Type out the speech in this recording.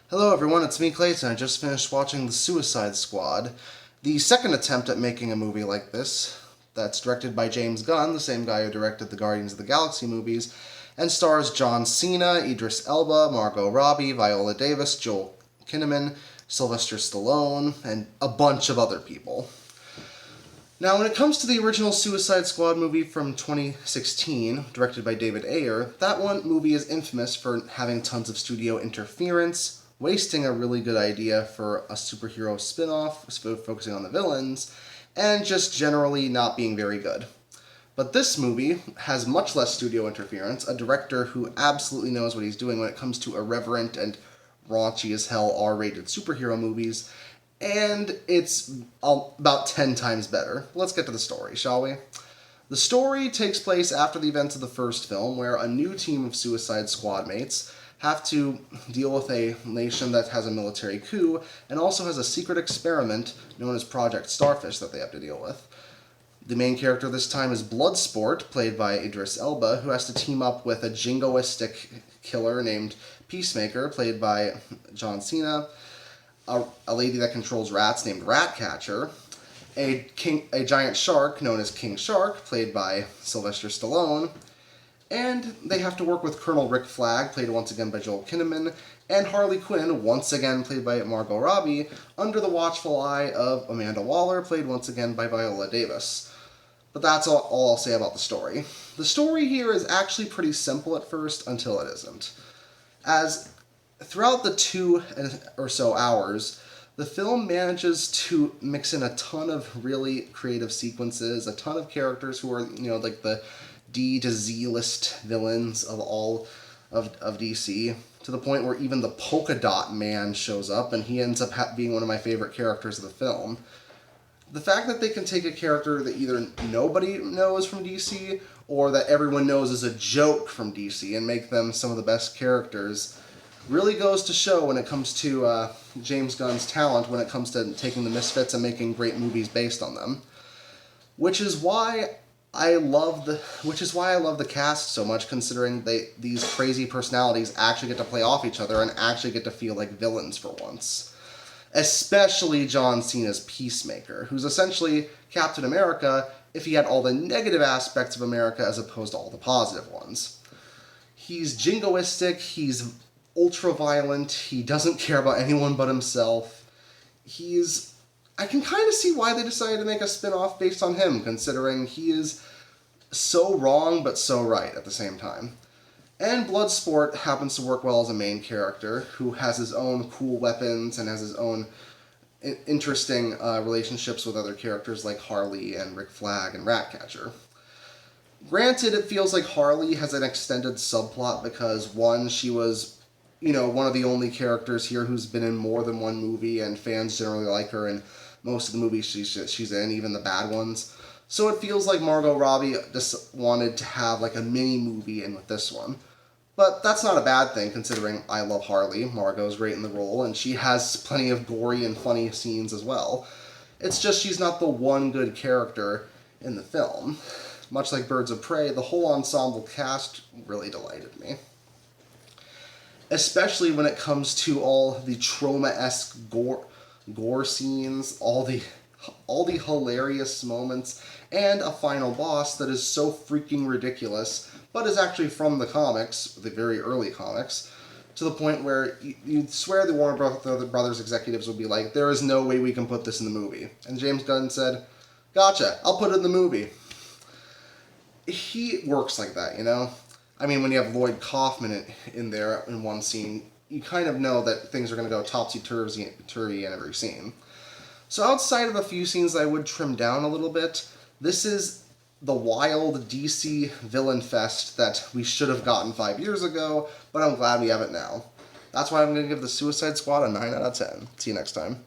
Hello everyone, it's me Clayton. I just finished watching The Suicide Squad, the second attempt at making a movie like this that's directed by James Gunn, the same guy who directed the Guardians of the Galaxy movies, and stars John Cena, Idris Elba, Margot Robbie, Viola Davis, Joel Kinnaman, Sylvester Stallone, and a bunch of other people. Now, when it comes to the original Suicide Squad movie from 2016, directed by David Ayer, that one movie is infamous for having tons of studio interference, wasting a really good idea for a superhero spin-off, focusing on the villains, and just generally not being very good. But this movie has much less studio interference, a director who absolutely knows what he's doing when it comes to irreverent and raunchy as hell R-rated superhero movies, and it's about 10 times better. Let's get to the story, shall we? The story takes place after the events of the first film, where a new team of Suicide Squad mates have to deal with a nation that has a military coup and also has a secret experiment known as Project Starfish that they have to deal with. The main character this time is Bloodsport, played by Idris Elba, who has to team up with a jingoistic killer named Peacemaker, played by John Cena, a lady that controls rats named Ratcatcher, a giant shark known as King Shark, played by Sylvester Stallone, and they have to work with Colonel Rick Flag, played once again by Joel Kinnaman, and Harley Quinn, once again played by Margot Robbie, under the watchful eye of Amanda Waller, played once again by Viola Davis. But that's all I'll say about the story. The story here is actually pretty simple at first, until it isn't. As throughout the 2 or so hours, the film manages to mix in a ton of really creative sequences, a ton of characters who are, like the D to Z list villains of all of DC, to the point where even the Polka Dot Man shows up, and he ends up being one of my favorite characters of the film. The fact that they can take a character that either nobody knows from DC, or that everyone knows is a joke from DC, and make them some of the best characters really goes to show when it comes to James Gunn's talent when it comes to taking the misfits and making great movies based on them. Which is why I love the cast so much, considering these crazy personalities actually get to play off each other and actually get to feel like villains for once. Especially John Cena's Peacemaker, who's essentially Captain America if he had all the negative aspects of America as opposed to all the positive ones. He's jingoistic, he's ultra-violent, he doesn't care about anyone but himself. I can kind of see why they decided to make a spin-off based on him, considering he is so wrong but so right at the same time. And Bloodsport happens to work well as a main character, who has his own cool weapons and has his own interesting relationships with other characters like Harley and Rick Flag and Ratcatcher. Granted, it feels like Harley has an extended subplot because, one, she was one of the only characters here who's been in more than one movie, and fans generally like her in most of the movies she's in, even the bad ones. So it feels like Margot Robbie just wanted to have like a mini movie in with this one. But that's not a bad thing, considering I love Harley. Margot's great in the role, and she has plenty of gory and funny scenes as well. It's just she's not the one good character in the film. Much like Birds of Prey, the whole ensemble cast really delighted me. Especially when it comes to all the trauma-esque gore scenes, all the hilarious moments, and a final boss that is so freaking ridiculous, but is actually from the comics, the very early comics, to the point where you'd swear the Warner Brothers executives would be like, there is no way we can put this in the movie. And James Gunn said, gotcha, I'll put it in the movie. He works like that, I mean, when you have Lloyd Kaufman in there in one scene, you kind of know that things are going to go topsy-turvy in every scene. So outside of a few scenes I would trim down a little bit, this is the wild DC villain fest that we should have gotten 5 years ago, but I'm glad we have it now. That's why I'm going to give The Suicide Squad a 9 out of 10. See you next time.